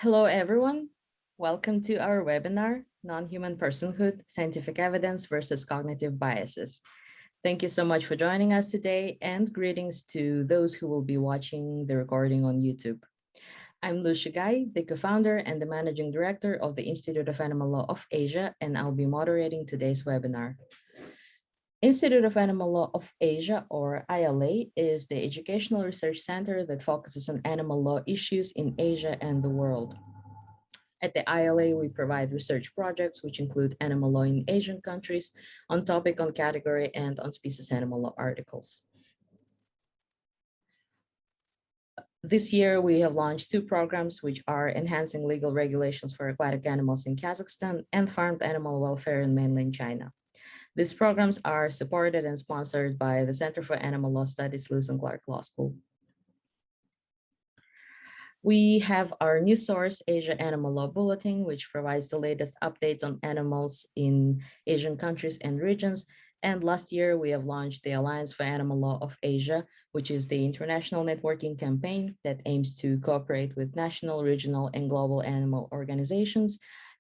Hello, everyone. Welcome to our webinar, Nonhuman Personhood, Scientific Evidence versus Cognitive Biases. Thank you so much for joining us today, and greetings to those who will be watching the recording on YouTube. I'm Lucia Guy, the co-founder and the managing director of the Institute of Animal Law of Asia, and I'll be moderating today's webinar. Institute of Animal Law of Asia, or ILA, is the educational research center that focuses on animal law issues in Asia and the world. At the ILA, we provide research projects which include animal law in Asian countries, on topic, on category, and on species animal law articles. This year, we have launched two programs which are enhancing legal regulations for aquatic animals in Kazakhstan and farmed animal welfare in mainland China. These programs are supported and sponsored by the Center for Animal Law Studies, Lewis and Clark Law School. We have our news source, Asia Animal Law Bulletin, which provides the latest updates on animals in Asian countries and regions. And last year, we have launched the Alliance for Animal Law of Asia, which is the international networking campaign that aims to cooperate with national, regional, and global animal organizations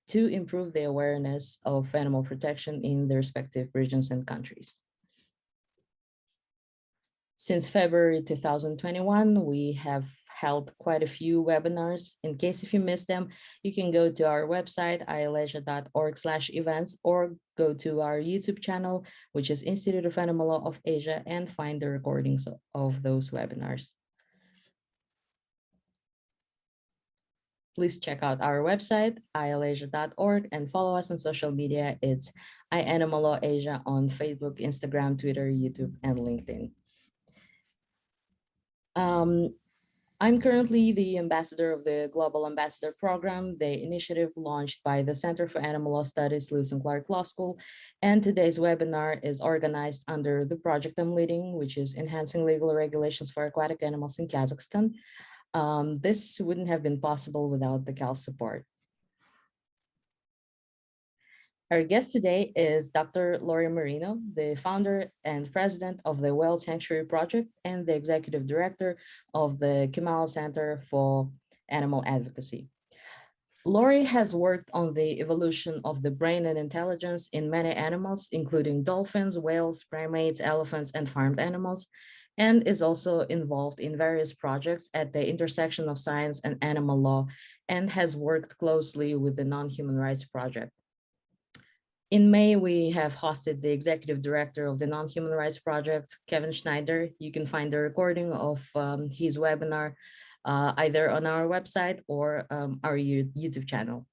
to improve the awareness of animal protection in their respective regions and countries. Since February 2021, we have held quite a few webinars. In case if you missed them, you can go to our website, ilasia.org/events, or go to our YouTube channel, which is Institute of Animal Law of Asia, and find the recordings of those webinars. Please check out our website, ilasia.org, and follow us on social media. It's iAnimalLawAsia on Facebook, Instagram, Twitter, YouTube, and LinkedIn. I'm currently the ambassador of the Global Ambassador Program, the initiative launched by the Center for Animal Law Studies, Lewis and Clark Law School. And today's webinar is organized under the project I'm leading, which is Enhancing Legal Regulations for Aquatic Animals in Kazakhstan. This wouldn't have been possible without the CAL support. Our guest today is Dr. Laurie Marino, the founder and president of the Whale Sanctuary Project and the executive director of the Kemal Center for Animal Advocacy. Laurie has worked on the evolution of the brain and intelligence in many animals, including dolphins, whales, primates, elephants, and farmed animals, and is also involved in various projects at the intersection of science and animal law, and has worked closely with the Nonhuman Rights Project. In May, we have hosted the executive director of the Nonhuman Rights Project, Kevin Schneider. You can find the recording of his webinar either on our website or our YouTube channel.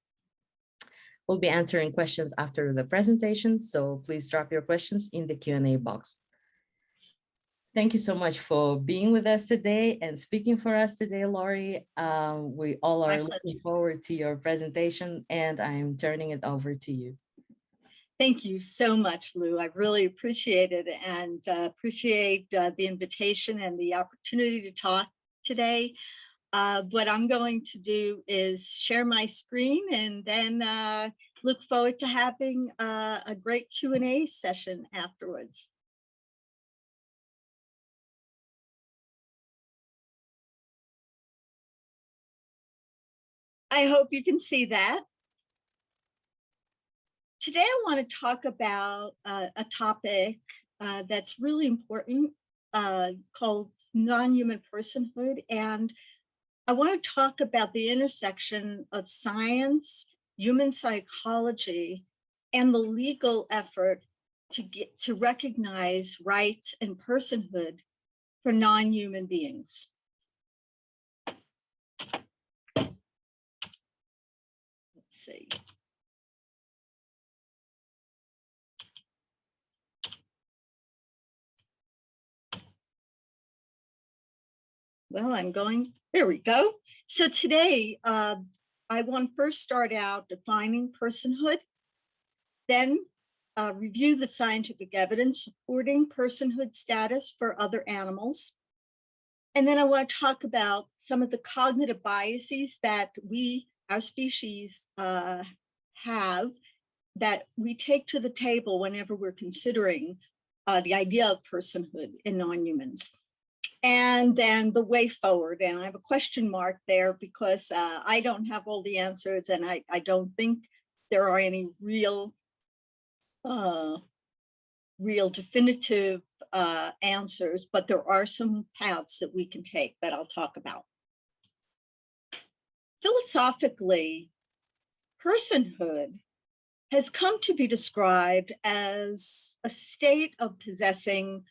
We'll be answering questions after the presentation, so please drop your questions in the Q&A box. Thank you so much for being with us today and speaking for us today, Laurie. We all are looking forward to your presentation, and I'm turning it over to you. Thank you so much, Lou. I really appreciate it and appreciate the invitation and the opportunity to talk today. What I'm going to do is share my screen and then look forward to having a great Q&A session afterwards. I hope you can see that. Today, I want to talk about a topic that's really important called non-human personhood. And I want to talk about the intersection of science, human psychology, and the legal effort to recognize rights and personhood for non-human beings. Let's see. Well, there we go. So today, I want to first start out defining personhood, then review the scientific evidence supporting personhood status for other animals. And then I want to talk about some of the cognitive biases that our species have, that we take to the table whenever we're considering the idea of personhood in non-humans. and then the way forward. And I have a question mark there because I don't have all the answers, and I don't think there are any real definitive answers, but there are some paths that we can take that I'll talk about. Philosophically, personhood has come to be described as a state of possessing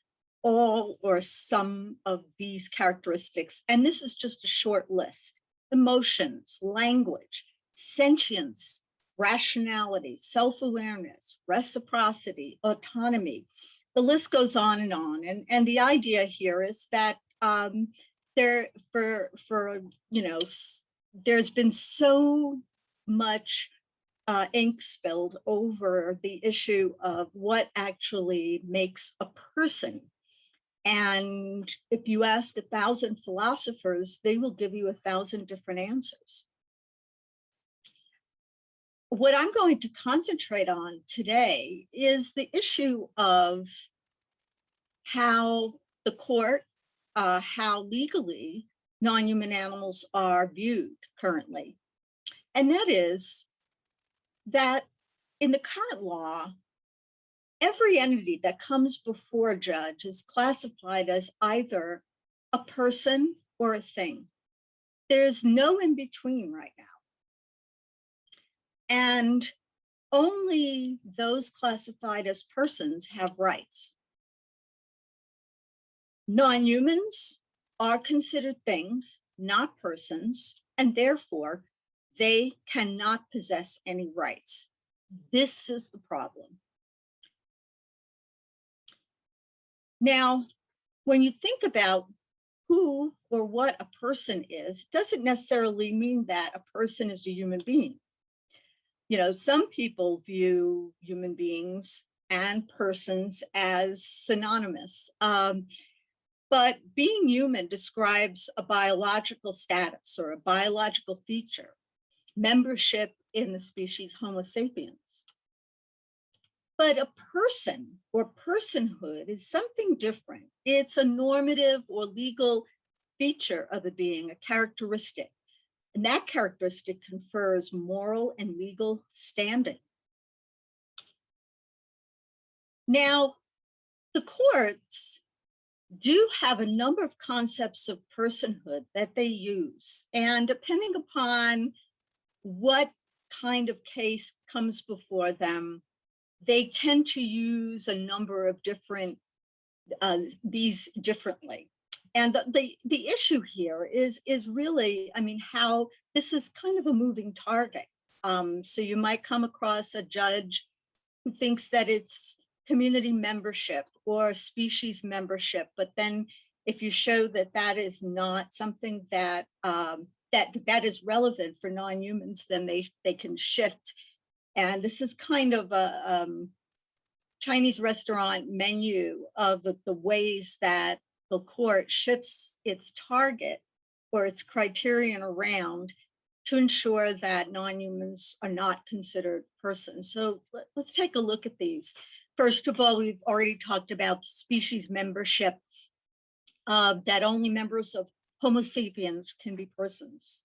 all or some of these characteristics. And this is just a short list: emotions, language, sentience, rationality, self-awareness, reciprocity, autonomy. The list goes on and on. And the idea here is that there's been so much ink spilled over the issue of what actually makes a person. And if you ask 1,000 philosophers, they will give you 1,000 different answers. What I'm going to concentrate on today is the issue of how the court, how legally non-human animals are viewed currently. And that is that in the current law, every entity that comes before a judge is classified as either a person or a thing. There's no in between right now. And only those classified as persons have rights. Non-humans are considered things, not persons, and therefore they cannot possess any rights. This is the problem. Now, when you think about who or what a person is, it doesn't necessarily mean that a person is a human being. You know, some people view human beings and persons as synonymous. But being human describes a biological status or a biological feature, membership in the species Homo sapiens. But a person or personhood is something different. It's a normative or legal feature of a being, a characteristic. And that characteristic confers moral and legal standing. Now, the courts do have a number of concepts of personhood that they use. And depending upon what kind of case comes before them, they tend to use a number of different, these differently. And the issue here is really, I mean, how this is kind of a moving target. So you might come across a judge who thinks that it's community membership or species membership, but then if you show that that is not something that that is relevant for non-humans, then they can shift. And this is kind of a Chinese restaurant menu of the ways that the court shifts its target or its criterion around to ensure that non-humans are not considered persons. So let's take a look at these. First of all, we've already talked about species membership, that only members of Homo sapiens can be persons.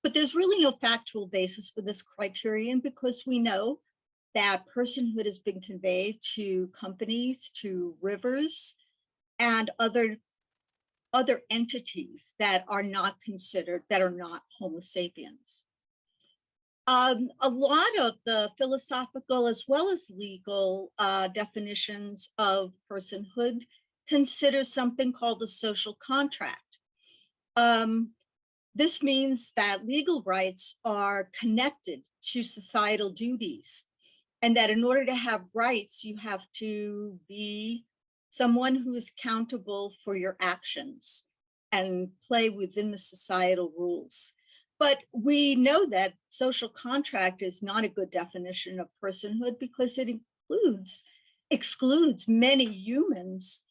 But there's really no factual basis for this criterion because we know that personhood has been conveyed to companies, to rivers, and other entities that are not considered, that are not Homo sapiens. A lot of the philosophical as well as legal definitions of personhood consider something called the social contract. This means that legal rights are connected to societal duties, and that in order to have rights, you have to be someone who is accountable for your actions and play within the societal rules. But we know that social contract is not a good definition of personhood because it excludes many humans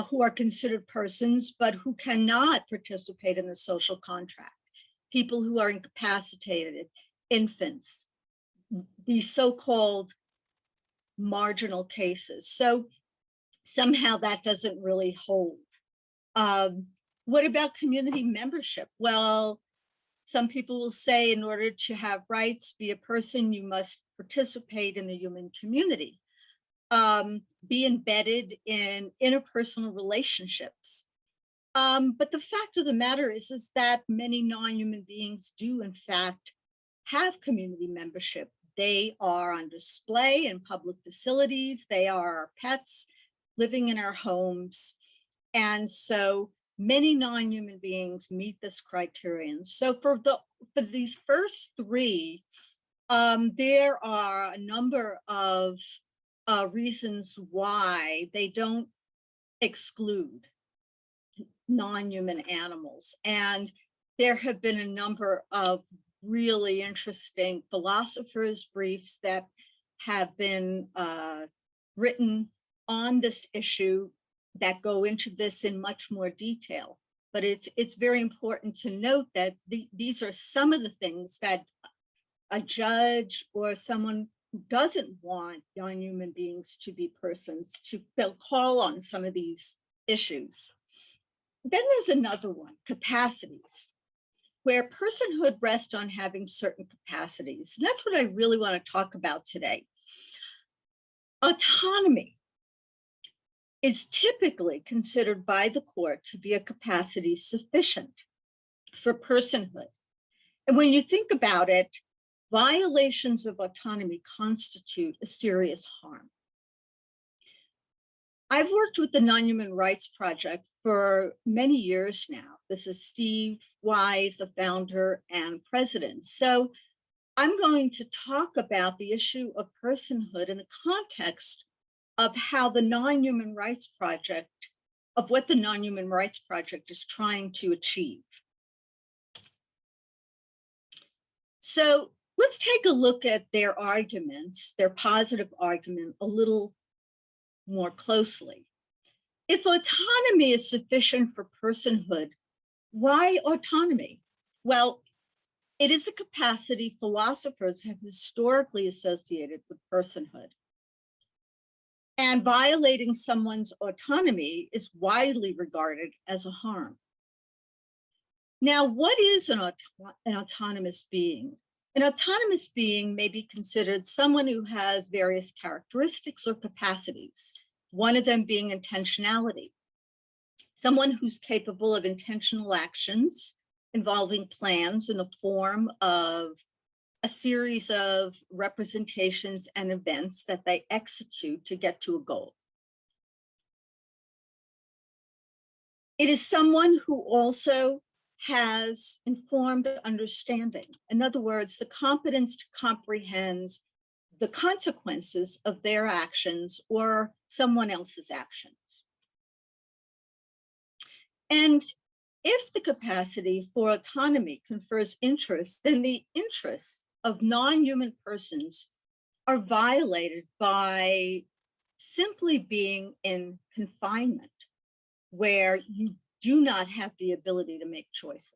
who are considered persons, but who cannot participate in the social contract. People who are incapacitated, infants, these so-called marginal cases. So somehow that doesn't really hold. What about community membership? Well, some people will say in order to have rights, be a person, you must participate in the human community, be embedded in interpersonal relationships. But the fact of the matter is that many non-human beings do, in fact, have community membership. They are on display in public facilities. They are our pets living in our homes. And so many non-human beings meet this criterion. So for these first three, there are a number of reasons why they don't exclude non-human animals. And there have been a number of really interesting philosophers' briefs that have been written on this issue that go into this in much more detail. But it's very important to note that these are some of the things that a judge or someone who doesn't want non-human beings to be persons, they'll call on some of these issues. Then there's another one, capacities, where personhood rests on having certain capacities. And that's what I really want to talk about today. Autonomy is typically considered by the court to be a capacity sufficient for personhood. And when you think about it, violations of autonomy constitute a serious harm. I've worked with the Nonhuman Rights Project for many years now. This is Steve Wise, the founder and president. So I'm going to talk about the issue of personhood in the context of how the Nonhuman Rights Project, of what the Nonhuman Rights Project is trying to achieve. So let's take a look at their arguments, their positive argument, a little more closely. If autonomy is sufficient for personhood, why autonomy? Well, it is a capacity philosophers have historically associated with personhood. And violating someone's autonomy is widely regarded as a harm. Now, what is an autonomous being? An autonomous being may be considered someone who has various characteristics or capacities, one of them being intentionality. Someone who's capable of intentional actions involving plans in the form of a series of representations and events that they execute to get to a goal. It is someone who also has informed understanding. In other words, the competence to comprehend the consequences of their actions or someone else's actions. And if the capacity for autonomy confers interest, then the interests of non-human persons are violated by simply being in confinement, where you do not have the ability to make choices.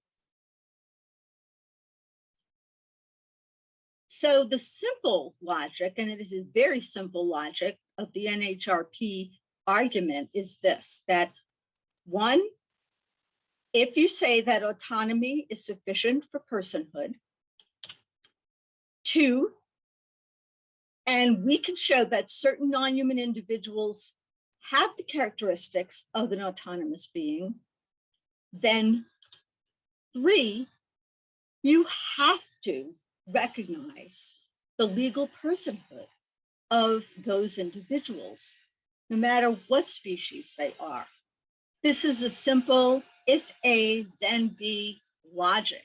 So the simple logic, and it is a very simple logic of the NHRP argument, is this, that one, if you say that autonomy is sufficient for personhood, two, and we can show that certain non-human individuals have the characteristics of an autonomous being, then three, you have to recognize the legal personhood of those individuals, no matter what species they are. This is a simple if A, then B logic.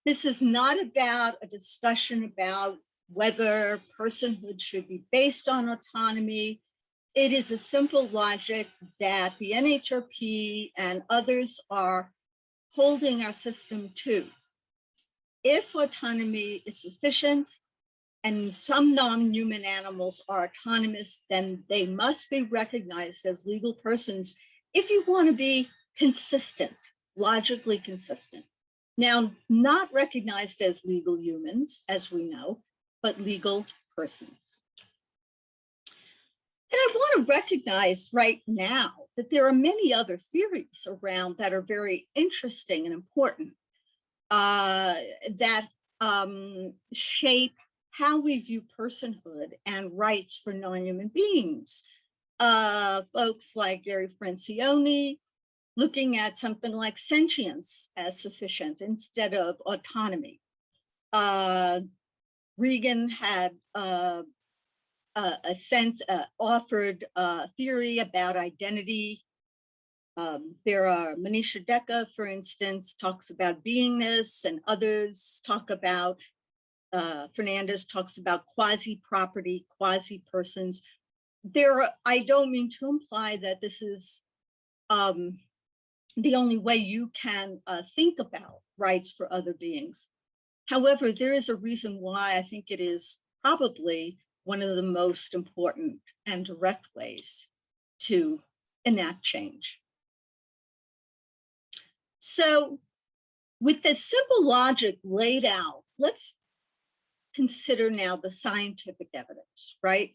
This is not about a discussion about whether personhood should be based on autonomy. It is a simple logic that the NHRP and others are holding our system to. If autonomy is sufficient and some non-human animals are autonomous, then they must be recognized as legal persons if you want to be consistent, logically consistent. Now, not recognized as legal humans, as we know, but legal persons. And I want to recognize right now that there are many other theories around that are very interesting and important that shape how we view personhood and rights for non-human beings. Folks like Gary Francione looking at something like sentience as sufficient instead of autonomy. Regan had a sense offered theory about identity. There are Manisha Deka, for instance, talks about beingness, and others talk about, Fernandez talks about quasi-property, quasi-persons. I don't mean to imply that this is the only way you can think about rights for other beings. However, there is a reason why I think it is probably one of the most important and direct ways to enact change. So with this simple logic laid out, let's consider now the scientific evidence, right?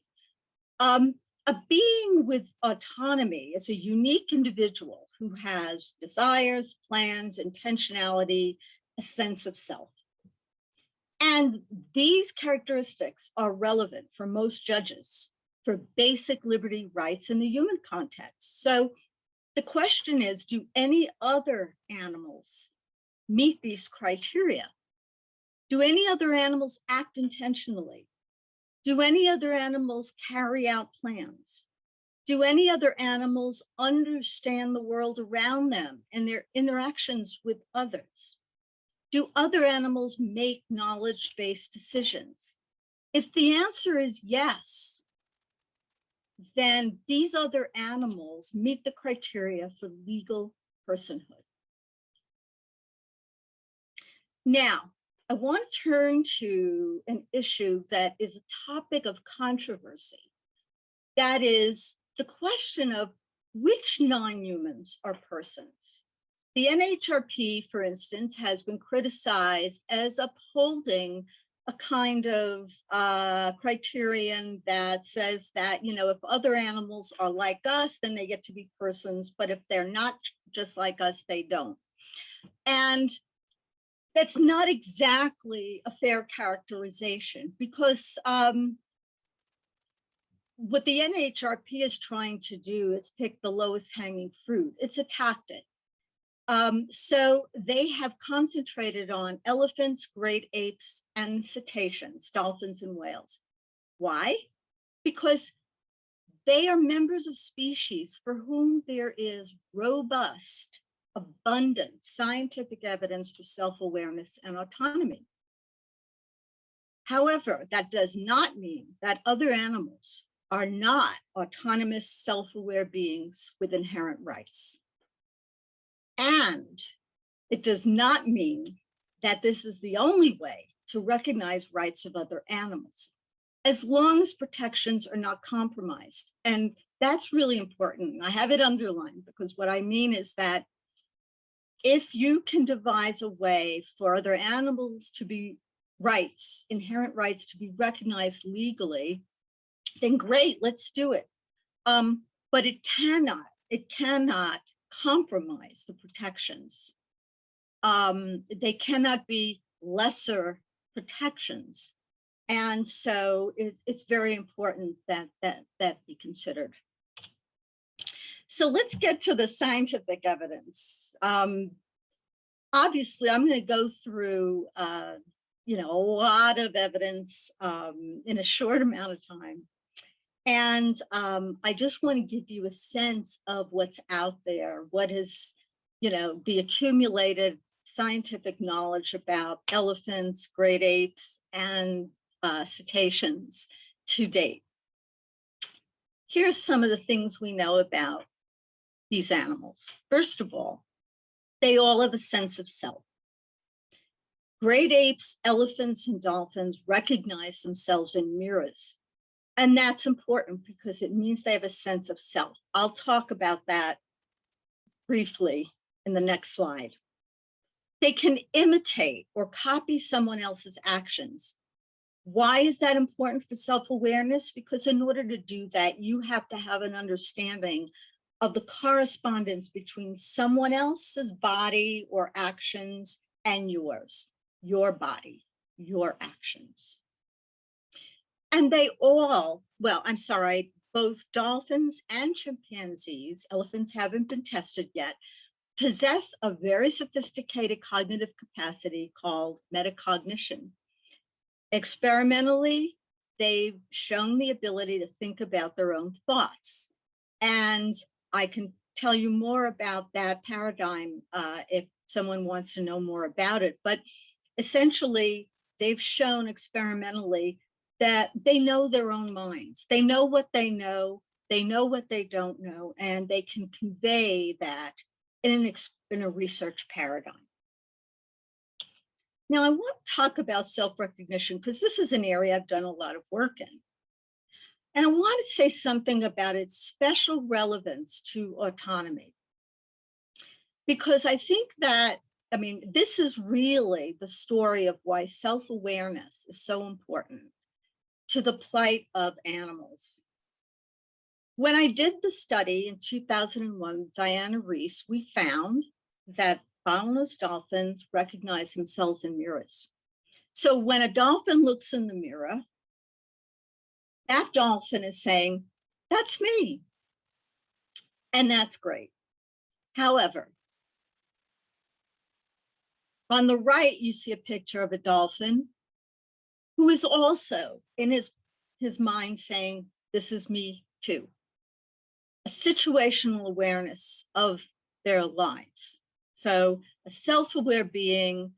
A being with autonomy is a unique individual who has desires, plans, intentionality, a sense of self. And these characteristics are relevant for most judges for basic liberty rights in the human context. So the question is, do any other animals meet these criteria? Do any other animals act intentionally? Do any other animals carry out plans? Do any other animals understand the world around them and their interactions with others? Do other animals make knowledge-based decisions? If the answer is yes, then these other animals meet the criteria for legal personhood. Now, I want to turn to an issue that is a topic of controversy. That is the question of which non-humans are persons. The NHRP, for instance, has been criticized as upholding a kind of criterion that says that, you know, if other animals are like us, then they get to be persons, but if they're not just like us, they don't. And that's not exactly a fair characterization, because what the NHRP is trying to do is pick the lowest hanging fruit. It's a tactic. So they have concentrated on elephants, great apes, and cetaceans, dolphins and whales. Why? Because they are members of species for whom there is robust, abundant scientific evidence for self-awareness and autonomy. However, that does not mean that other animals are not autonomous, self-aware beings with inherent rights. And it does not mean that this is the only way to recognize rights of other animals, as long as protections are not compromised. And that's really important. I have it underlined because what I mean is that if you can devise a way for other animals to be rights, inherent rights to be recognized legally, then great, let's do it. But it cannot compromise the protections. They cannot be lesser protections. And so it's very important that be considered. So let's get to the scientific evidence. Obviously, I'm going to go through you know, a lot of evidence in a short amount of time. And I just want to give you a sense of what's out there, what is, you know, the accumulated scientific knowledge about elephants, great apes, and cetaceans to date. Here's some of the things we know about these animals. First of all, they all have a sense of self. Great apes, elephants, and dolphins recognize themselves in mirrors. And that's important because it means they have a sense of self. I'll talk about that briefly in the next slide. They can imitate or copy someone else's actions. Why is that important for self-awareness? Because in order to do that, you have to have an understanding of the correspondence between someone else's body or actions and yours, your body, your actions. And they all, well, I'm sorry, both dolphins and chimpanzees, elephants haven't been tested yet, possess a very sophisticated cognitive capacity called metacognition. Experimentally, they've shown the ability to think about their own thoughts. And I can tell you more about that paradigm if someone wants to know more about it. But essentially, they've shown experimentally that they know their own minds. They know what they know what they don't know, and they can convey that in a research paradigm. Now, I want to talk about self-recognition because this is an area I've done a lot of work in. And I want to say something about its special relevance to autonomy. Because I think that, I mean, this is really the story of why self-awareness is so important to the plight of animals. When I did the study in 2001 with Diana Reese, we found that bottlenose dolphins recognize themselves in mirrors. So when a dolphin looks in the mirror, that dolphin is saying, that's me. And that's great. However, on the right, you see a picture of a dolphin who is also in his mind saying, this is me too. A situational awareness of their lives. So a self-aware being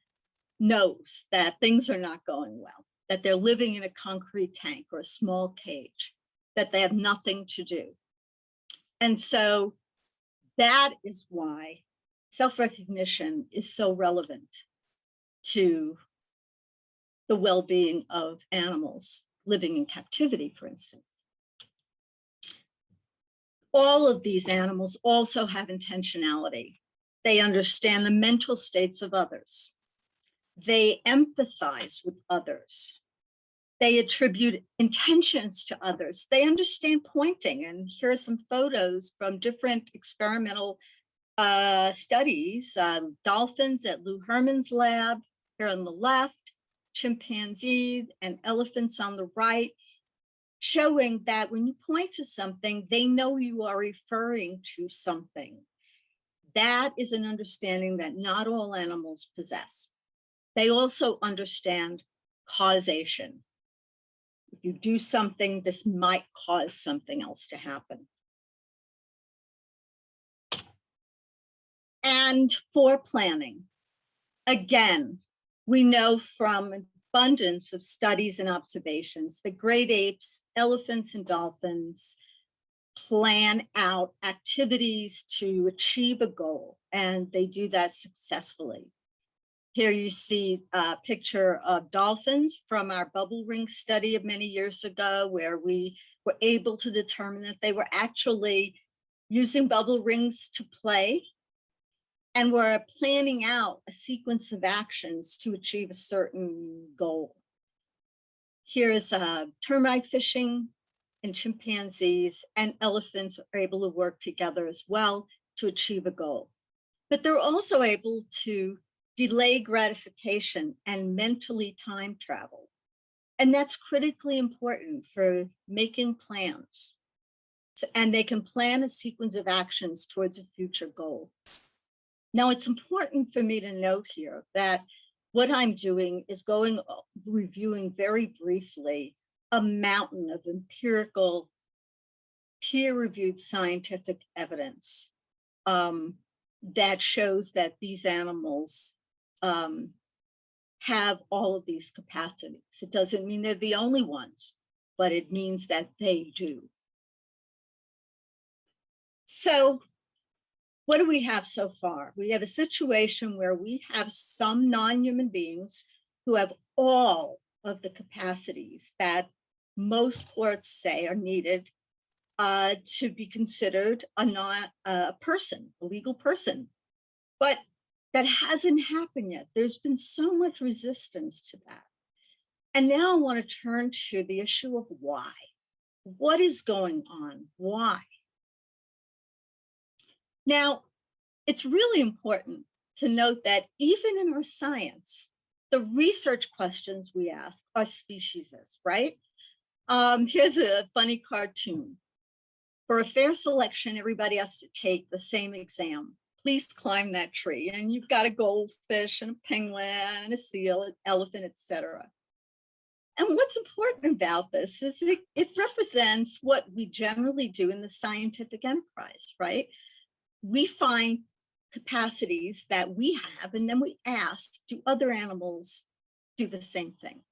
knows that things are not going well, that they're living in a concrete tank or a small cage, that they have nothing to do. And so that is why self-recognition is so relevant to the well-being of animals living in captivity, for instance. All of these animals also have intentionality. They understand the mental states of others. They empathize with others. They attribute intentions to others. They understand pointing. And here are some photos from different experimental studies. Dolphins at Lou Herman's lab here on the left, chimpanzees and elephants on the right, showing that when you point to something, they know you are referring to something. That is an understanding that not all animals possess. They also understand causation. If you do something, this might cause something else to happen. And for planning, again, we know from abundance of studies and observations that great apes, elephants, and dolphins plan out activities to achieve a goal, and they do that successfully. Here you see a picture of dolphins from our bubble ring study of many years ago, where we were able to determine that they were actually using bubble rings to play and were planning out a sequence of actions to achieve a certain goal. Here's termite fishing, and chimpanzees and elephants are able to work together as well to achieve a goal. But they're also able to delay gratification and mentally time travel. And that's critically important for making plans. And they can plan a sequence of actions towards a future goal. Now, it's important for me to note here that what I'm doing is reviewing very briefly a mountain of empirical, peer-reviewed scientific evidence that shows that these animals have all of these capacities. It doesn't mean they're the only ones, but it means that they do. So what do we have so far? We have a situation where we have some non-human beings who have all of the capacities that most courts say are needed to be considered a person, a legal person. But that hasn't happened yet. There's been so much resistance to that. And now I want to turn to the issue of why. What is going on? Why? Now, it's really important to note that even in our science, the research questions we ask are speciesist, right? Here's a funny cartoon. For a fair selection, everybody has to take the same exam. Please climb that tree. And you've got a goldfish and a penguin and a seal, an elephant, etc. And what's important about this is it represents what we generally do in the scientific enterprise, right? We find capacities that we have, and then we ask, do other animals do the same thing?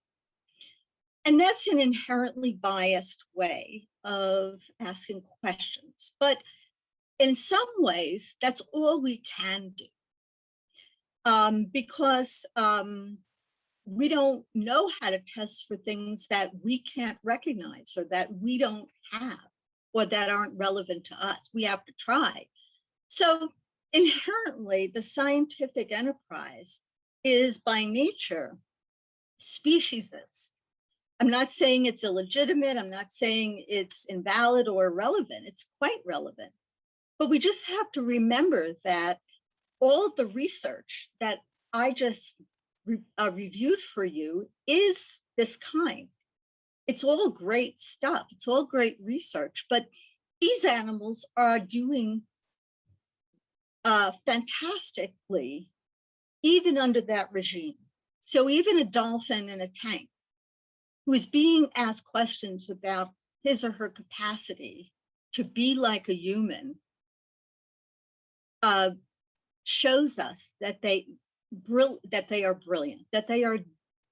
And that's an inherently biased way of asking questions. But in some ways, that's all we can do. Because we don't know how to test for things that we can't recognize or that we don't have or that aren't relevant to us. We have to try. So inherently, the scientific enterprise is by nature speciesist. I'm not saying it's illegitimate. I'm not saying it's invalid or irrelevant. It's quite relevant. But we just have to remember that all of the research that I just reviewed for you is this kind. It's all great stuff. It's all great research, but these animals are doing fantastically, even under that regime. So even a dolphin in a tank who is being asked questions about his or her capacity to be like a human shows us that they are brilliant, that they are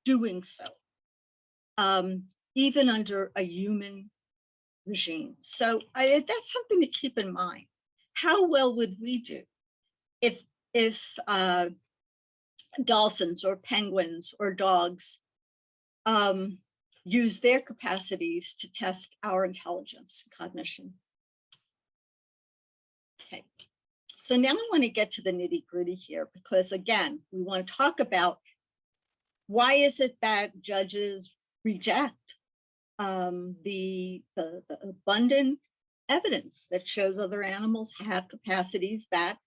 doing so, even under a human regime. So that's something to keep in mind. How well would we do if dolphins or penguins or dogs use their capacities to test our intelligence and cognition? Okay, so now I want to get to the nitty-gritty here, because again, we want to talk about why is it that judges reject the abundant evidence that shows other animals have capacities that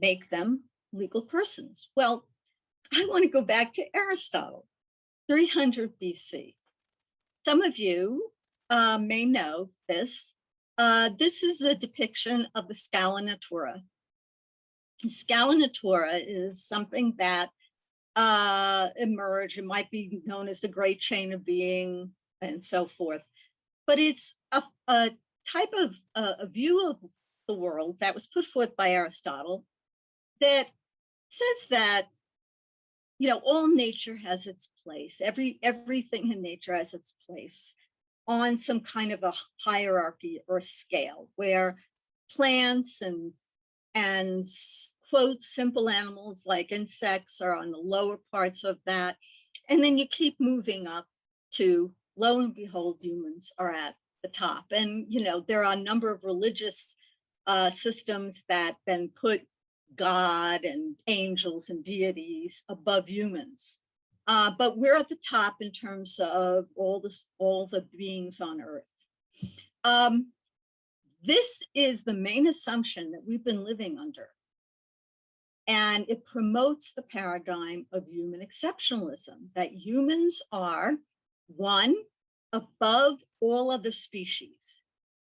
make them legal persons. Well, I want to go back to Aristotle, 300 BC. Some of you may know this. This is a depiction of the Scala Natura. Scala Natura is something that emerged. It might be known as the Great Chain of Being and so forth. But it's a type of a view of the world that was put forth by Aristotle that says that, you know, all nature has its place. Everything in nature has its place on some kind of a hierarchy or scale where plants and quote simple animals like insects are on the lower parts of that. And then you keep moving up to, lo and behold, humans are at the top. And, you know, there are a number of religious systems that then put God and angels and deities above humans. But we're at the top in terms of all the beings on Earth. This is the main assumption that we've been living under. And it promotes the paradigm of human exceptionalism, that humans are, one, above all other species.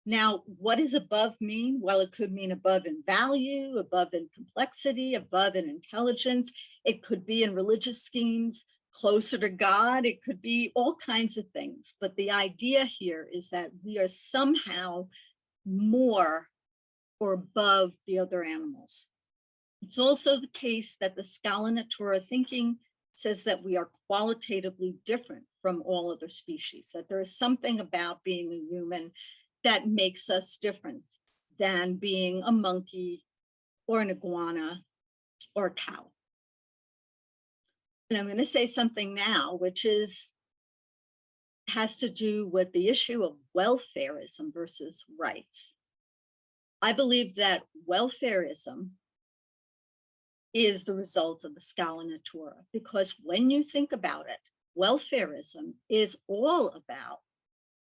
Now, what does above mean? Well, it could mean above in value, above in complexity, above in intelligence. It could be in religious schemes, closer to God. It could be all kinds of things. But the idea here is that we are somehow more or above the other animals. It's also the case that the Scala Natura thinking says that we are qualitatively different from all other species, that there is something about being a human that makes us different than being a monkey or an iguana or a cow. And I'm going to say something now, which has to do with the issue of welfarism versus rights. I believe that welfarism is the result of the Scala Natura, because when you think about it, welfarism is all about,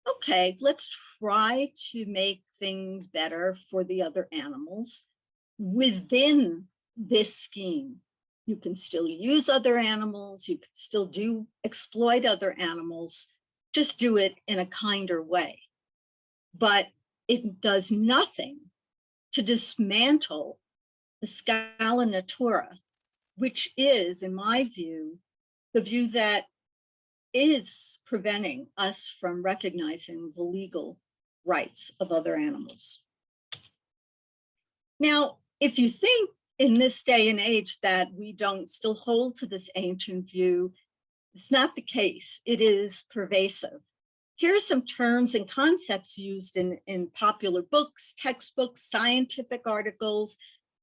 okay, let's try to make things better for the other animals. within this scheme, you can still use other animals, you can still exploit other animals, just do it in a kinder way. But it does nothing to dismantle the scala natura, which is, in my view, the view that is preventing us from recognizing the legal rights of other animals. Now, if you think in this day and age that we don't still hold to this ancient view, it's not the case. It is pervasive. Here are some terms and concepts used in popular books, textbooks, scientific articles,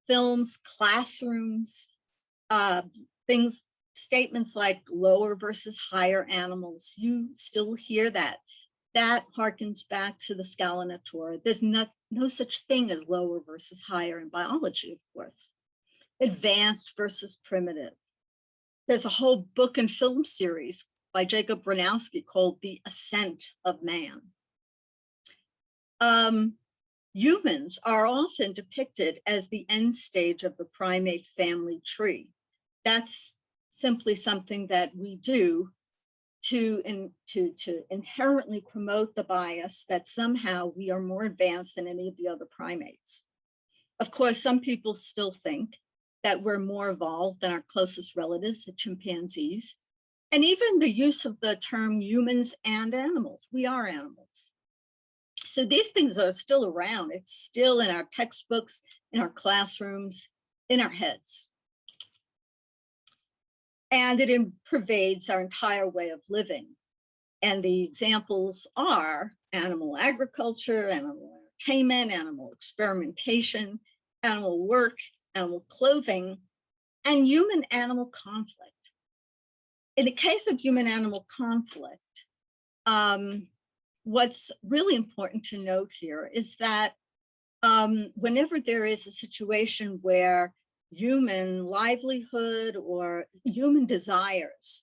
films, classrooms, statements like lower versus higher animals. You still hear that. That harkens back to the scala natura. There's no such thing as lower versus higher in biology, of course. Advanced versus primitive. There's a whole book and film series by Jacob Bronowski called The Ascent of Man. Humans are often depicted as the end stage of the primate family tree. That's simply something that we do to inherently promote the bias that somehow we are more advanced than any of the other primates. Of course, some people still think that we're more evolved than our closest relatives, the chimpanzees, and even the use of the term humans and animals. We are animals. So these things are still around. It's still in our textbooks, in our classrooms, in our heads. And it pervades our entire way of living. And the examples are animal agriculture, animal entertainment, animal experimentation, animal work, animal clothing, and human-animal conflict. In the case of human-animal conflict, what's really important to note here is that whenever there is a situation where human livelihood or human desires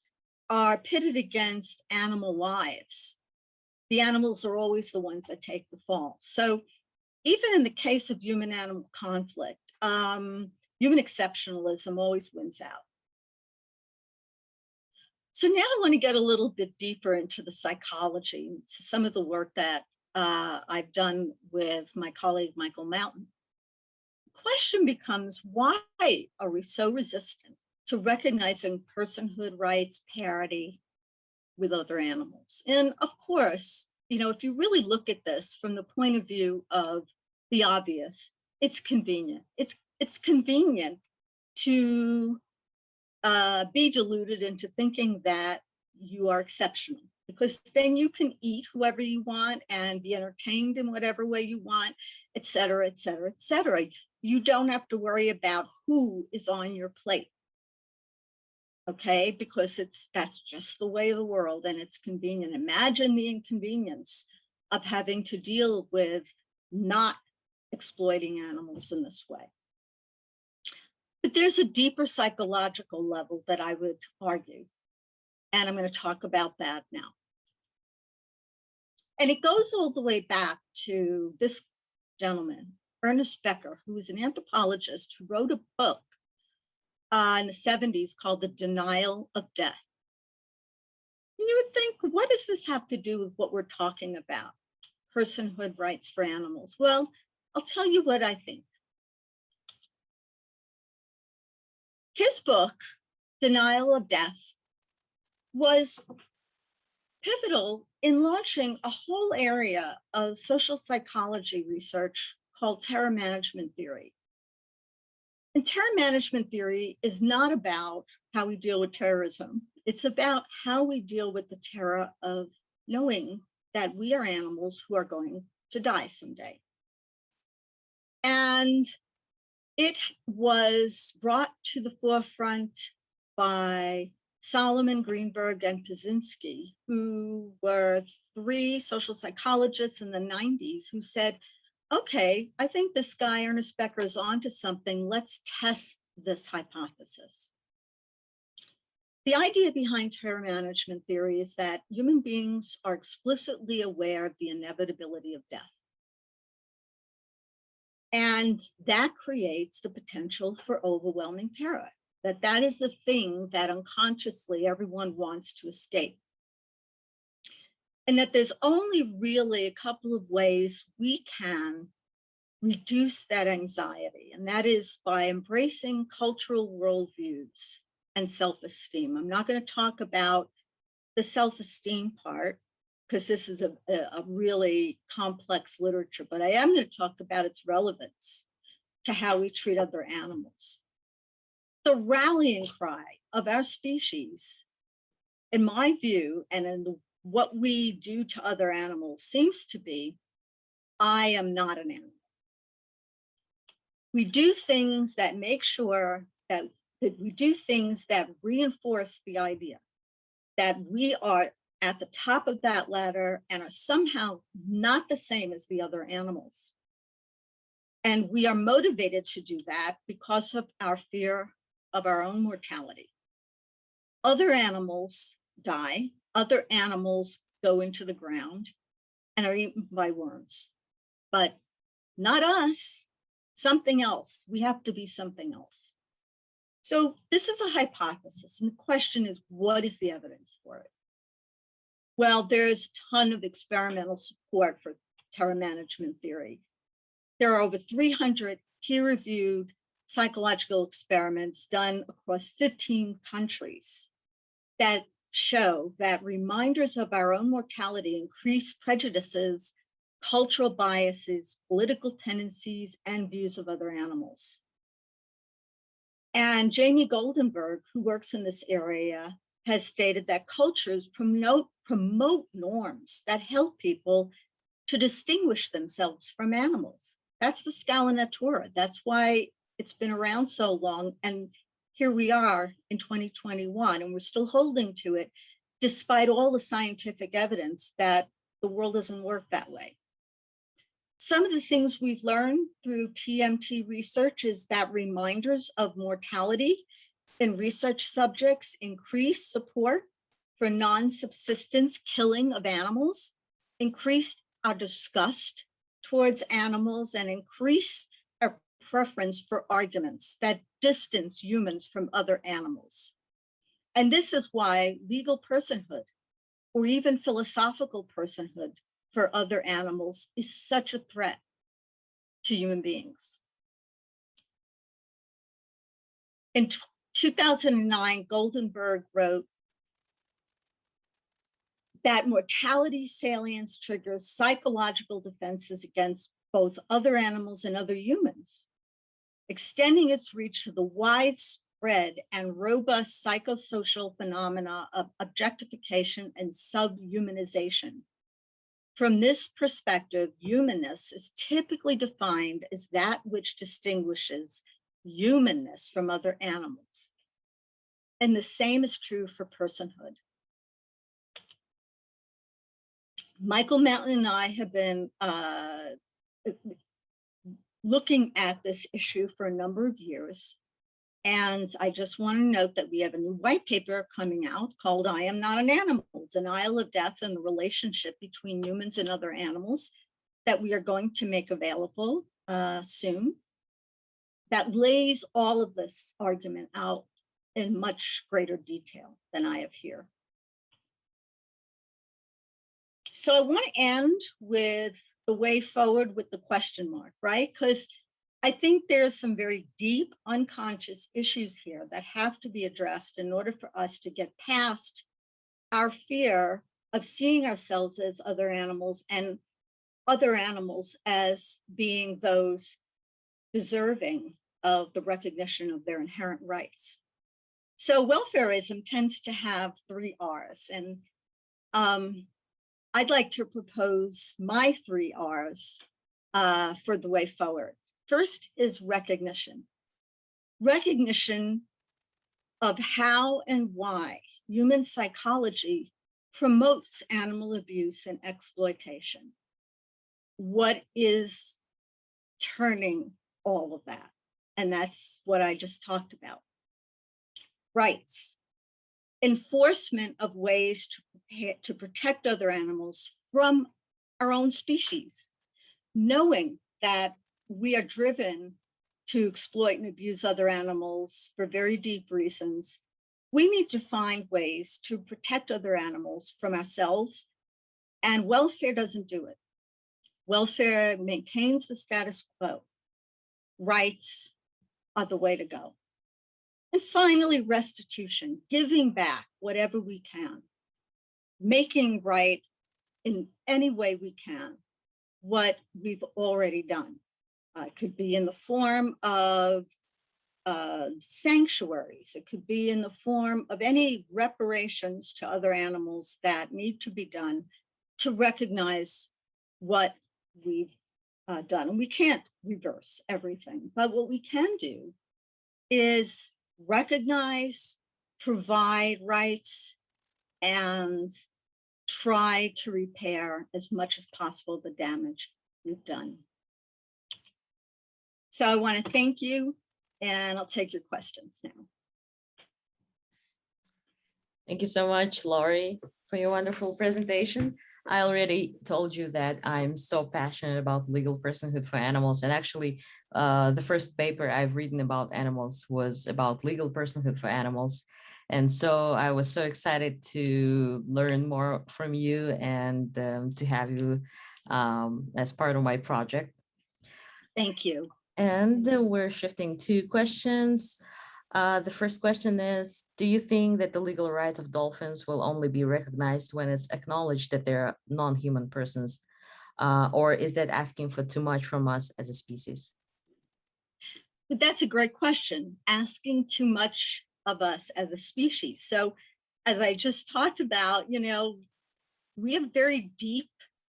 are pitted against animal lives, the animals are always the ones that take the fall. So even in the case of human-animal conflict, human exceptionalism always wins out. So now I want to get a little bit deeper into the psychology, some of the work that I've done with my colleague, Michael Mountain. The question becomes, why are we so resistant to recognizing personhood rights, parity with other animals? And of course, you know, if you really look at this from the point of view of the obvious, it's convenient. It's convenient to be deluded into thinking that you are exceptional, because then you can eat whoever you want and be entertained in whatever way you want, et cetera, et cetera, et cetera. You don't have to worry about who is on your plate, okay? Because that's just the way of the world, and it's convenient. Imagine the inconvenience of having to deal with not exploiting animals in this way. But there's a deeper psychological level that I would argue, and I'm going to talk about that now. And it goes all the way back to this gentleman, Ernest Becker, who was an anthropologist who wrote a book in the 70s called The Denial of Death. And you would think, what does this have to do with what we're talking about? Personhood rights for animals. Well, I'll tell you what I think. His book, Denial of Death, was pivotal in launching a whole area of social psychology research called terror management theory. And terror management theory is not about how we deal with terrorism. It's about how we deal with the terror of knowing that we are animals who are going to die someday. And it was brought to the forefront by Solomon, Greenberg, and Pazinski, who were three social psychologists in the 90s who said, okay, I think this guy, Ernest Becker, is onto something. Let's test this hypothesis. The idea behind terror management theory is that human beings are explicitly aware of the inevitability of death. And that creates the potential for overwhelming terror. That is the thing that unconsciously everyone wants to escape. And that there's only really a couple of ways we can reduce that anxiety, and that is by embracing cultural worldviews and self-esteem. I'm not going to talk about the self-esteem part because this is a really complex literature, but I am going to talk about its relevance to how we treat other animals. The rallying cry of our species, in my view, and in what we do to other animals, seems to be, I am not an animal. We do things that make sure that we do things that reinforce the idea that we are at the top of that ladder and are somehow not the same as the other animals. And we are motivated to do that because of our fear of our own mortality. Other animals die, other animals go into the ground and are eaten by worms, but not us, something else. We have to be something else. So this is a hypothesis, and the question is, what is the evidence for it? Well, there's a ton of experimental support for terror management theory. There are over 300 peer-reviewed psychological experiments done across 15 countries that show that reminders of our own mortality increase prejudices, cultural biases, political tendencies, and views of other animals. And Jamie Goldenberg, who works in this area, has stated that cultures promote norms that help people to distinguish themselves from animals. That's the scala natura. That's why it's been around so long. And here we are in 2021, and we're still holding to it, despite all the scientific evidence that the world doesn't work that way. Some of the things we've learned through TMT research is that reminders of mortality in research subjects increase support for non-subsistence killing of animals, increase our disgust towards animals, and increase our preference for arguments that distance humans from other animals. And this is why legal personhood, or even philosophical personhood, for other animals is such a threat to human beings. In 2009, Goldenberg wrote that mortality salience triggers psychological defenses against both other animals and other humans, extending its reach to the widespread and robust psychosocial phenomena of objectification and subhumanization. From this perspective, humanness is typically defined as that which distinguishes humanness from other animals. And the same is true for personhood. Michael Mountain and I have been looking at this issue for a number of years. And I just want to note that we have a new white paper coming out called I Am Not an Animal, Denial of Death and the Relationship Between Humans and Other Animals, that we are going to make available soon, that lays all of this argument out in much greater detail than I have here. So I want to end with the way forward with the question mark, right? Because I think there's some very deep unconscious issues here that have to be addressed in order for us to get past our fear of seeing ourselves as other animals and other animals as being those deserving of the recognition of their inherent rights. So welfareism tends to have 3 R's, and I'd like to propose my 3 R's for the way forward. First is recognition. Recognition of how and why human psychology promotes animal abuse and exploitation. What is turning all of that? And that's what I just talked about. Rights. Enforcement of ways to protect other animals from our own species. Knowing that we are driven to exploit and abuse other animals for very deep reasons. We need to find ways to protect other animals from ourselves, and welfare doesn't do it. Welfare maintains the status quo. Rights are the way to go. And finally, restitution, giving back whatever we can, making right in any way we can what we've already done. It could be in the form of sanctuaries. It could be in the form of any reparations to other animals that need to be done to recognize what we've done. And we can't reverse everything, but what we can do is recognize, provide rights, and try to repair as much as possible the damage we've done. So I want to thank you, and I'll take your questions now. Thank you so much, Laurie, for your wonderful presentation. I already told you that I'm so passionate about legal personhood for animals. And actually, the first paper I've written about animals was about legal personhood for animals. And so I was so excited to learn more from you and to have you as part of my project. Thank you. And we're shifting to questions. The first question is, do you think that the legal rights of dolphins will only be recognized when it's acknowledged that they're non-human persons? Or is that asking for too much from us as a species? But that's a great question, asking too much of us as a species. So as I just talked about, we have very deep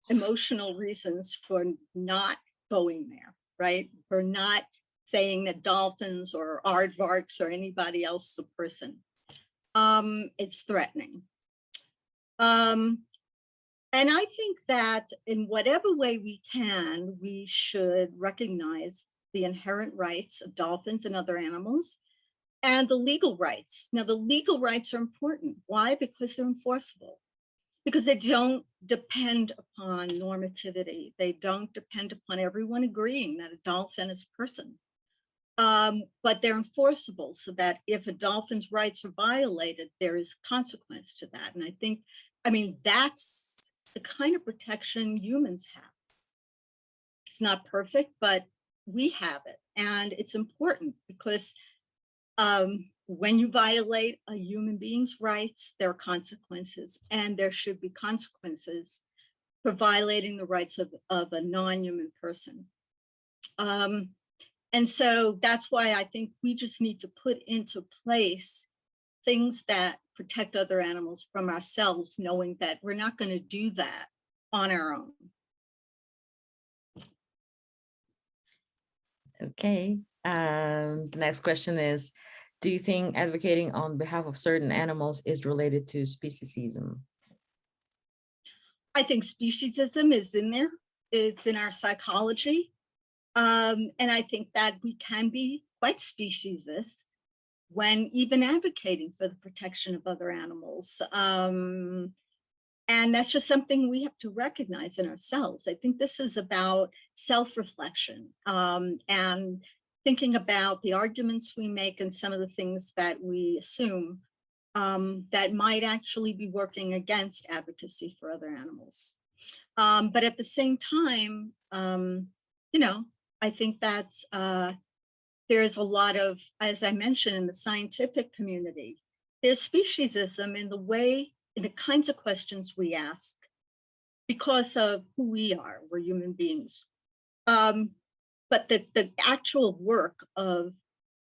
emotional reasons for not going there, right? For not saying that dolphins or aardvarks or anybody else is a person. It's threatening. And I think that in whatever way we can, we should recognize the inherent rights of dolphins and other animals and the legal rights. Now, the legal rights are important. Why? Because they're enforceable. Because they don't depend upon normativity. They don't depend upon everyone agreeing that a dolphin is a person. But they're enforceable so that if a dolphin's rights are violated, there is consequence to that. And I mean, that's the kind of protection humans have. It's not perfect, but we have it. And it's important because when you violate a human being's rights, there are consequences, and there should be consequences for violating the rights of a non-human person. And so that's why I think we just need to put into place things that protect other animals from ourselves, knowing that we're not going to do that on our own. Okay. The next question is, do you think advocating on behalf of certain animals is related to speciesism? I think speciesism is in there. It's in our psychology. And I think that we can be quite speciesist when even advocating for the protection of other animals. And that's just something we have to recognize in ourselves. I think this is about self-reflection and thinking about the arguments we make and some of the things that we assume that might actually be working against advocacy for other animals. But at the same time, I think that's there's a lot of, as I mentioned, in the scientific community, there's speciesism in the kinds of questions we ask because of who we are. We're human beings. But the actual work of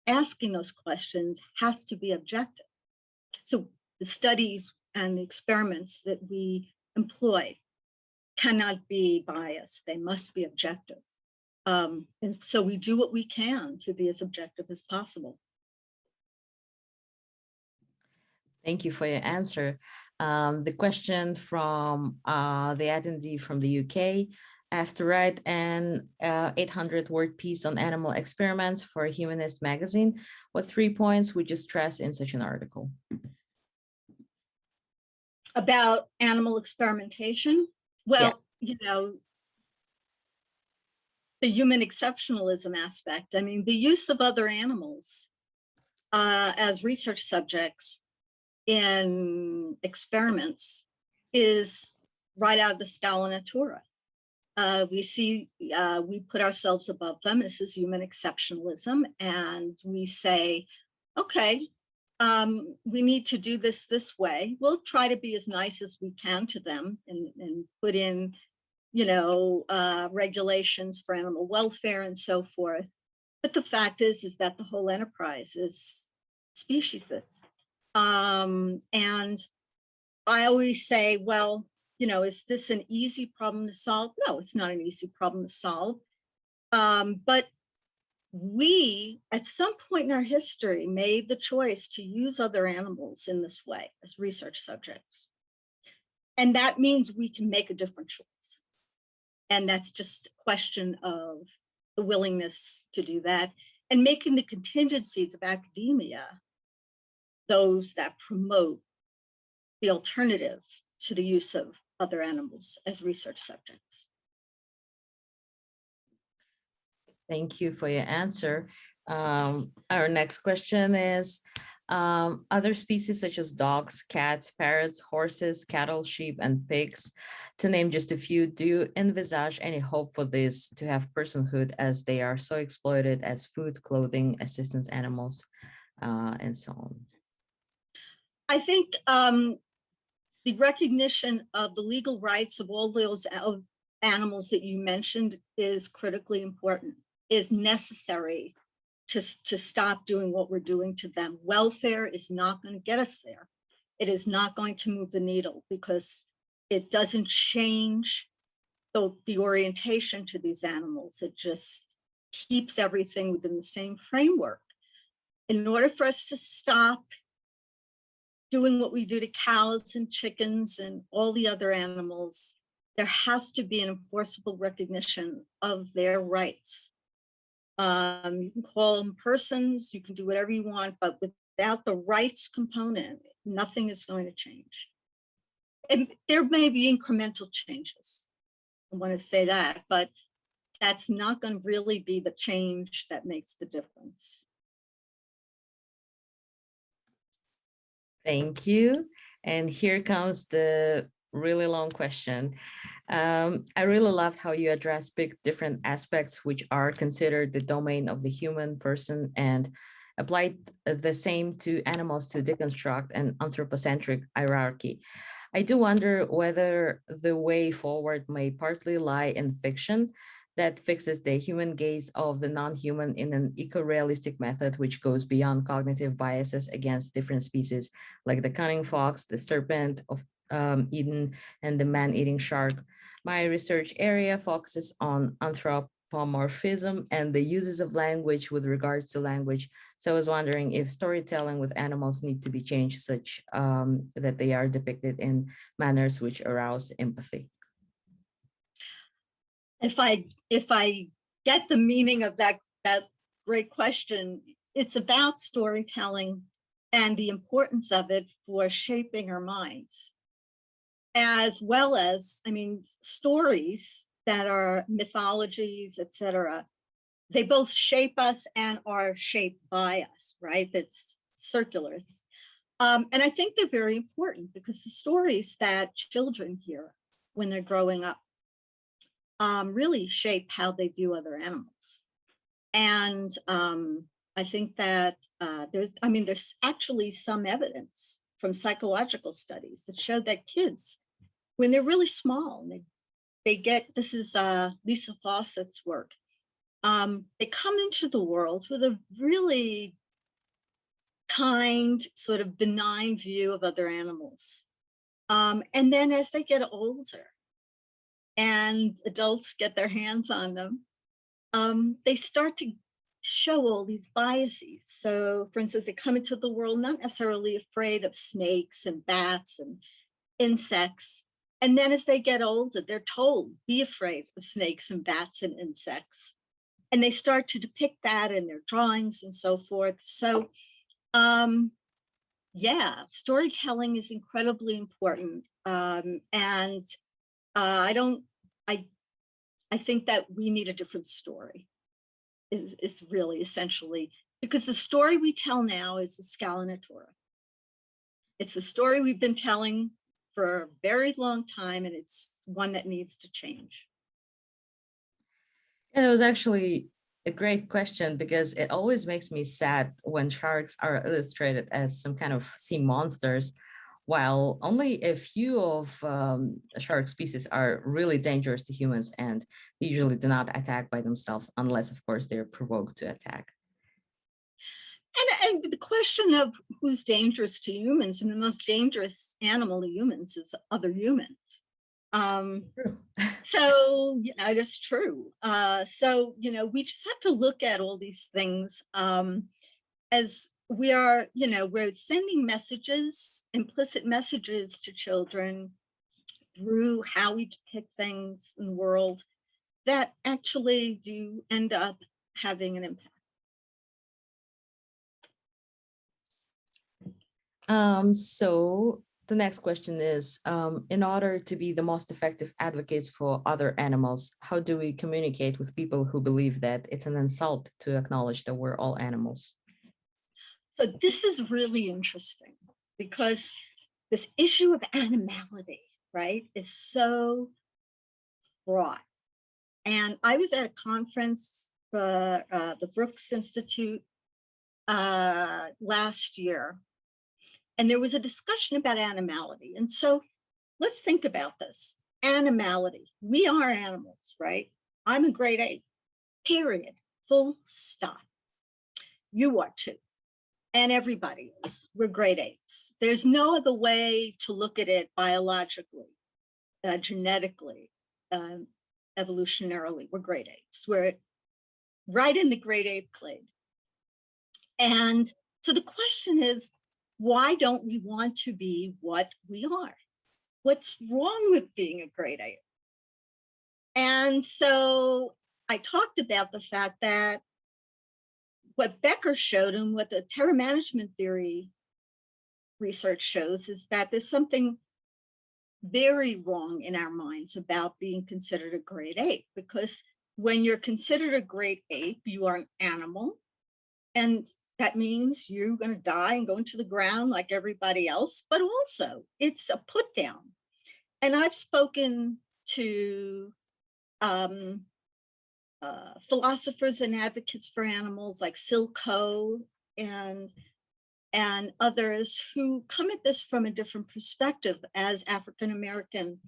asking those questions has to be objective. So the studies and the experiments that we employ cannot be biased. They must be objective. And so we do what we can to be as objective as possible. Thank you for your answer. The question from the attendee from the UK, I have to write an 800-word piece on animal experiments for a humanist magazine. What 3 points would you stress in such an article? About animal experimentation? Well, the human exceptionalism aspect. I mean, the use of other animals as research subjects in experiments is right out of the Scala Natura. We see, we put ourselves above them. This is human exceptionalism. And we say, okay, we need to do this way. We'll try to be as nice as we can to them and put in, you know, regulations for animal welfare and so forth. But the fact is that the whole enterprise is speciesist. And I always say, well, you know, is this an easy problem to solve? No, it's not an easy problem to solve. But we, at some point in our history, made the choice to use other animals in this way as research subjects. And that means we can make a different choice. And that's just a question of the willingness to do that and making the contingencies of academia those that promote the alternative to the use of other animals as research subjects. Thank you for your answer. Our next question is, other species such as dogs, cats, parrots, horses, cattle, sheep, and pigs, to name just a few, do you envisage any hope for this to have personhood as they are so exploited as food, clothing, assistance animals, and so on? I think the recognition of the legal rights of all those animals that you mentioned is critically important, is necessary to stop doing what we're doing to them. Welfare is not going to get us there. It is not going to move the needle because it doesn't change the orientation to these animals. It just keeps everything within the same framework. In order for us to stop doing what we do to cows and chickens and all the other animals, there has to be an enforceable recognition of their rights. You can call them persons, you can do whatever you want, but without the rights component, nothing is going to change. And there may be incremental changes. I want to say that, but that's not going to really be the change that makes the difference. Thank you. And here comes the really long question. I really loved how you address big different aspects which are considered the domain of the human person and applied the same to animals to deconstruct an anthropocentric hierarchy. I do wonder whether the way forward may partly lie in fiction that fixes the human gaze of the non-human in an eco-realistic method which goes beyond cognitive biases against different species, like the cunning fox, the serpent of Eden, and the man-eating shark. My research area focuses on anthropomorphism and the uses of language with regards to language. So I was wondering if storytelling with animals need to be changed such that they are depicted in manners which arouse empathy. If I get the meaning of that great question, it's about storytelling and the importance of it for shaping our minds, as well as, I mean, stories that are mythologies, etc. They both shape us and are shaped by us, right? That's circular. And I think they're very important because the stories that children hear when they're growing up really shape how they view other animals. And I think that there's actually some evidence from psychological studies that show that kids, when they're really small, they get, this is Lisa Fawcett's work, they come into the world with a really kind, sort of benign view of other animals. And then as they get older, and adults get their hands on them, they start to show all these biases. So for instance, they come into the world not necessarily afraid of snakes and bats and insects. And then as they get older, they're told, be afraid of snakes and bats and insects. And they start to depict that in their drawings and so forth. So yeah, storytelling is incredibly important. And I I think that we need a different story, is really essentially, because the story we tell now is the Scala Natura. It's the story we've been telling for a very long time, and it's one that needs to change. And it was actually a great question, because it always makes me sad when sharks are illustrated as some kind of sea monsters, while only a few of shark species are really dangerous to humans and usually do not attack by themselves, unless, of course, they're provoked to attack. And the question of who's dangerous to humans, and the most dangerous animal to humans is other humans. So, that's true. So, we just have to look at all these things as we are, we're sending messages, implicit messages to children through how we depict things in the world that actually do end up having an impact. So the next question is, in order to be the most effective advocates for other animals, how do we communicate with people who believe that it's an insult to acknowledge that we're all animals? So this is really interesting, because this issue of animality, right, is so broad. And I was at a conference, the Brooks Institute, last year, and there was a discussion about animality. And so let's think about this. Animality. We are animals, right? I'm a great ape, period, full stop. You are too. And everybody is. We're great apes. There's no other way to look at it biologically, genetically, evolutionarily. We're great apes. We're right in the great ape clade. And so the question is, why don't we want to be what we are? What's wrong with being a great ape? And so I talked about the fact that what Becker showed and what the terror management theory research shows is that there's something very wrong in our minds about being considered a great ape, because when you're considered a great ape, you are an animal, and that means you're going to die and go into the ground like everybody else, but also it's a put down. And I've spoken to philosophers and advocates for animals like Silko and others who come at this from a different perspective as African-American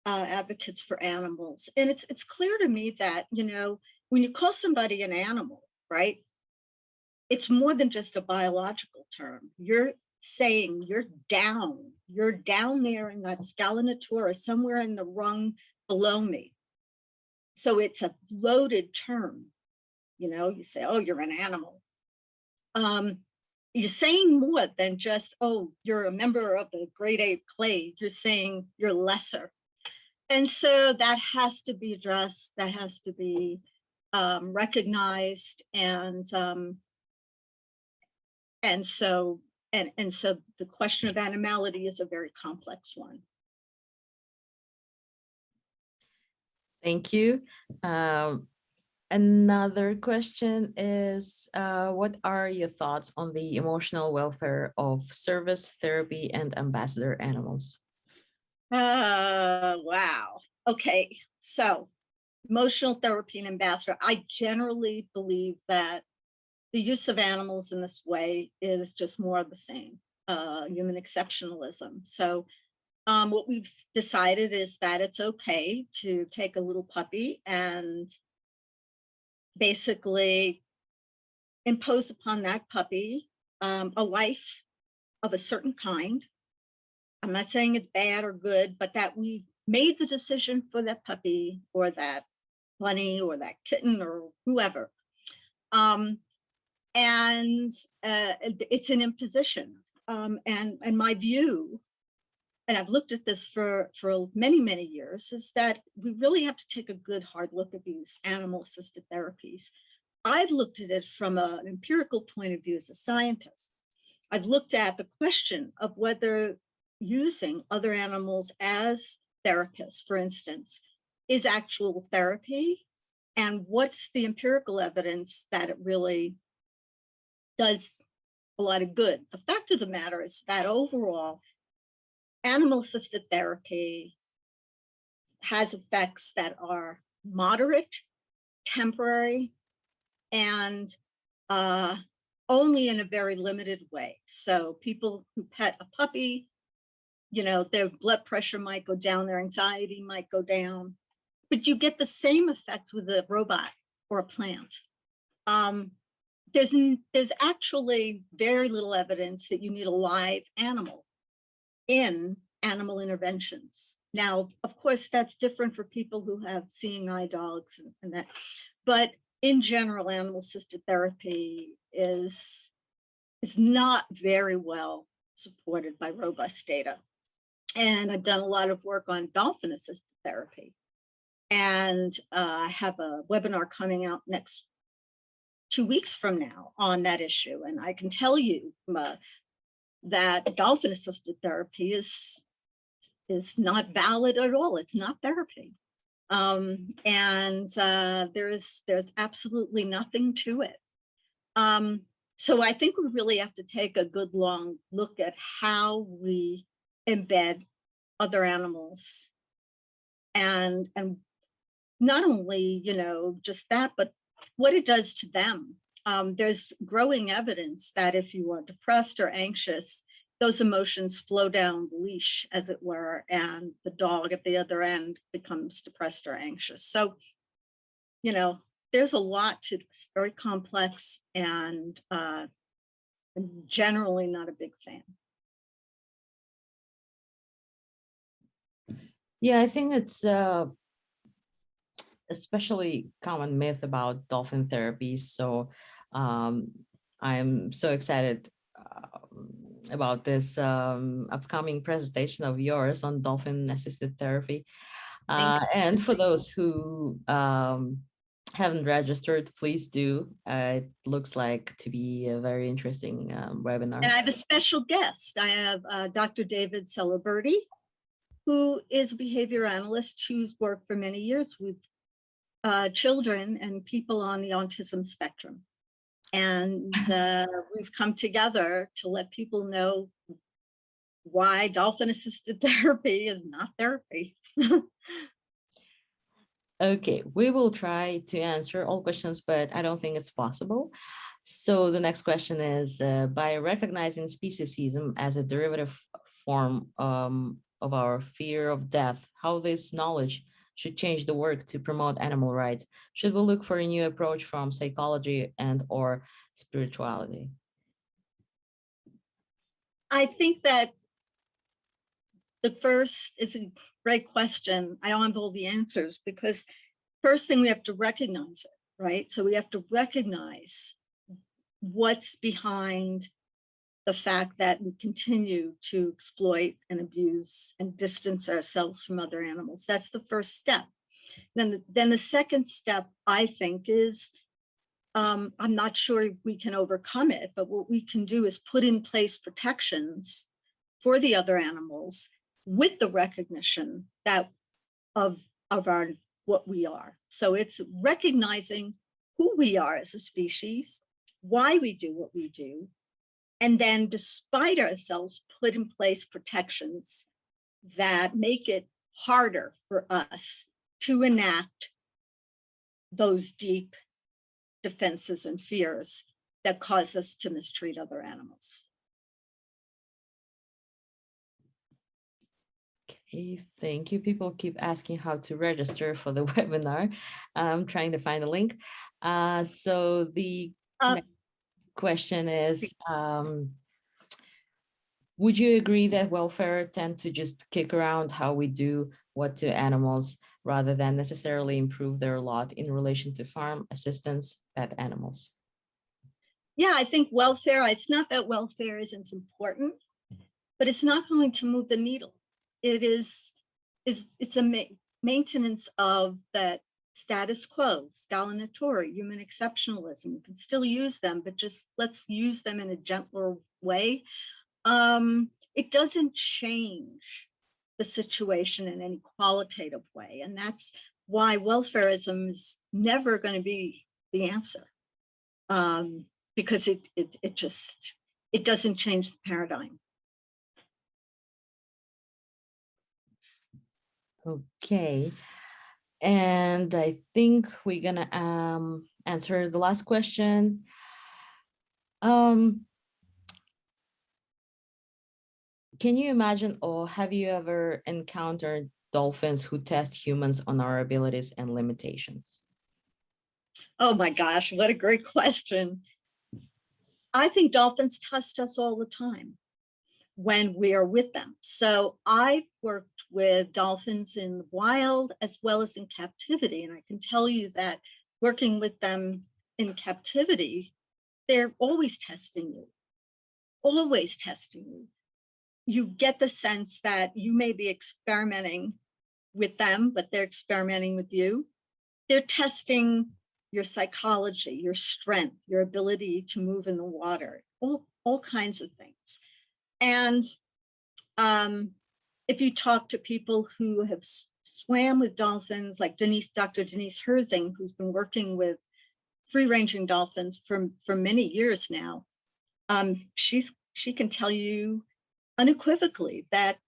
advocates for animals. And it's clear to me that, when you call somebody an animal, right, it's more than just a biological term. You're saying you're down there in that Scala Natura, somewhere in the rung below me. So it's a loaded term. You say, oh, you're an animal. You're saying more than just, oh, you're a member of the great ape clade. You're saying you're lesser. And so that has to be addressed. That has to be recognized. And so the question of animality is a very complex one. Thank you. Another question is, what are your thoughts on the emotional welfare of service, therapy, and ambassador animals? Wow. Okay. So emotional therapy and ambassador, I generally believe that the use of animals in this way is just more of the same, human exceptionalism. So what we've decided is that it's okay to take a little puppy and basically impose upon that puppy a life of a certain kind. I'm not saying it's bad or good, but that we've made the decision for that puppy or that bunny or that kitten or whoever. And it's an imposition. And my view, and I've looked at this for many, many years, is that we really have to take a good hard look at these animal-assisted therapies. I've looked at it from an empirical point of view as a scientist. I've looked at the question of whether using other animals as therapists, for instance, is actual therapy and what's the empirical evidence that it really does a lot of good. The fact of the matter is that overall, animal-assisted therapy has effects that are moderate, temporary, and only in a very limited way. So people who pet a puppy, you know, their blood pressure might go down, their anxiety might go down, but you get the same effect with a robot or a plant. There's actually very little evidence that you need a live animal in animal interventions. Now, of course, that's different for people who have seeing eye dogs and that, but in general, animal-assisted therapy is not very well supported by robust data. And I've done a lot of work on dolphin-assisted therapy. And I have a webinar coming out next 2 weeks from now on that issue. And I can tell you that dolphin-assisted therapy is not valid at all. It's not therapy. There's absolutely nothing to it. So I think we really have to take a good long look at how we embed other animals and not only, you know, just that, but what it does to them. There's growing evidence that if you are depressed or anxious, those emotions flow down the leash, as it were, and the dog at the other end becomes depressed or anxious. So, you know, there's a lot to this, very complex, and I'm generally not a big fan. Yeah, I think it's especially common myth about dolphin therapies. So I'm so excited about this upcoming presentation of yours on dolphin assisted therapy. And for those who haven't registered, please do. It looks like to be a very interesting webinar. And I have a special guest. I have Dr. David Celeberti, who is a behavior analyst who's worked for many years with children and people on the autism spectrum. And we've come together to let people know why dolphin-assisted therapy is not therapy. Okay, we will try to answer all questions, but I don't think it's possible. So the next question is, by recognizing speciesism as a derivative form of our fear of death, how this knowledge should change the work to promote animal rights? Should we look for a new approach from psychology and or spirituality? I think that the first is a great question. I don't have all the answers because first thing we have to recognize it, right? So we have to recognize what's behind the fact that we continue to exploit and abuse and distance ourselves from other animals. That's the first step. Then the second step, I think, is I'm not sure we can overcome it, but what we can do is put in place protections for the other animals with the recognition that of our what we are. So it's recognizing who we are as a species, why we do what we do, and then despite ourselves, put in place protections that make it harder for us to enact those deep defenses and fears that cause us to mistreat other animals. Okay, thank you. People keep asking how to register for the webinar. I'm trying to find a link. So the next question is, would you agree that welfare tend to just kick around how we do what to animals rather than necessarily improve their lot in relation to farm assistance pet animals? Yeah, I think welfare, it's not that welfare isn't important, but it's not going to move the needle. It's a maintenance of that status quo, Stalinatori, human exceptionalism. You can still use them, but just let's use them in a gentler way. It doesn't change the situation in any qualitative way. And that's why welfareism is never going to be the answer, because it doesn't change the paradigm. Okay. And I think we're gonna answer the last question. Can you imagine, or have you ever encountered dolphins who test humans on our abilities and limitations? Oh my gosh, what a great question. I think dolphins test us all the time when we are with them. So I've worked with dolphins in the wild as well as in captivity. And I can tell you that working with them in captivity, they're always testing you, always testing you. You get the sense that you may be experimenting with them, but they're experimenting with you. They're testing your psychology, your strength, your ability to move in the water, all kinds of things. And if you talk to people who have swam with dolphins, like Dr. Denise Herzing, who's been working with free-ranging dolphins for many years now, she can tell you unequivocally that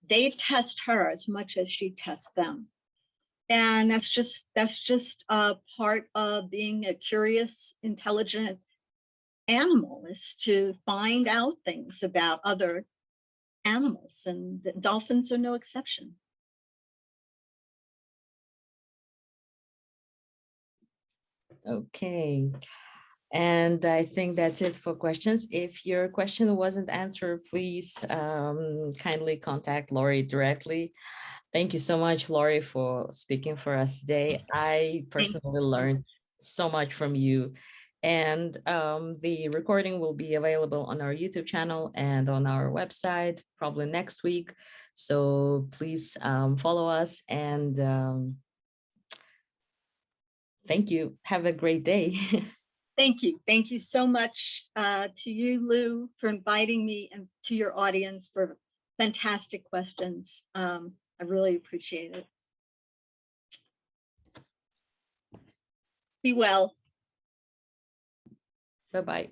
they test her as much as she tests them. And that's just a part of being a curious, intelligent animal, is to find out things about other animals, and the dolphins are no exception. Okay. And I think that's it for questions. If your question wasn't answered, please kindly contact Lori directly. Thank you so much, Lori, for speaking for us today. I personally learned so much from you. And the recording will be available on our YouTube channel and on our website probably next week. So please follow us, and thank you. Have a great day. Thank you. Thank you so much to you, Lou, for inviting me, and to your audience for fantastic questions. I really appreciate it. Be well. Bye-bye.